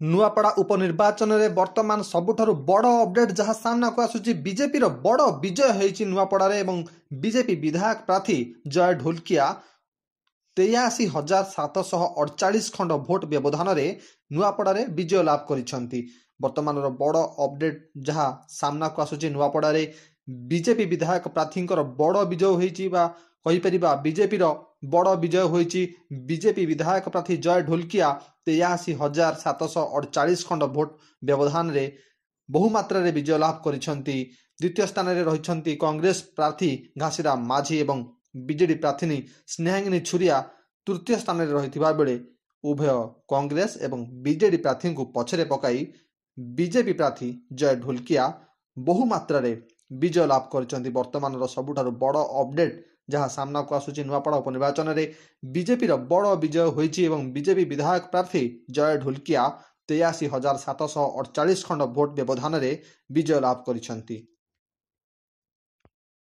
नुआपड़ा उपनिर्वाचन में वर्तमान सबुठारु बड़ अपडेट जहाँ सामना को आसुची बीजेपी बड़ विजय होईची नुआपड़ा एवं बीजेपी विधायक प्रार्थी जय ढोलकिया 83,748 खंड भोट व्यवधान में नुआपड़ा विजय लाभ करिसेंती। वर्तमान बड़ अपडेट जहाँ सामना को आसुची नुआपड़ा बीजेपी विधायक प्रार्थी बड़ विजय होईची बा कहीपर बीजेपी बड़ विजय होईची। बीजेपी विधायक प्रार्थी जय ढोलकिया 83,748 खंड भोट व्यवधान रे बहुमात्रा रे विजय लाभ करिसेंती। द्वितीय स्थान रे रहिसेंती कांग्रेस प्रार्थी घासीराम माझी एवं बीजेडी प्रार्थी स्नेहांगिनी छुरिया तृतीय स्थान रे रहिथिबा बेले उभय कांग्रेस एवं बीजेडी प्रार्थी को पछरे पकाई बीजेपी प्रार्थी जय ढोलकिया बहुमात्रा रे विजय लाभ करिसेंती। वर्तमान सबुठारु बड़ अपडेट जहाँ सामना को आसुची नुआपड़ा उपनिर्वाचन में बीजेपी बड़ विजय होईची एवं बीजेपी विधायक प्रार्थी जय ढोलकिया 83,748 खंड भोट व्यवधान में विजय लाभ करिसेंती।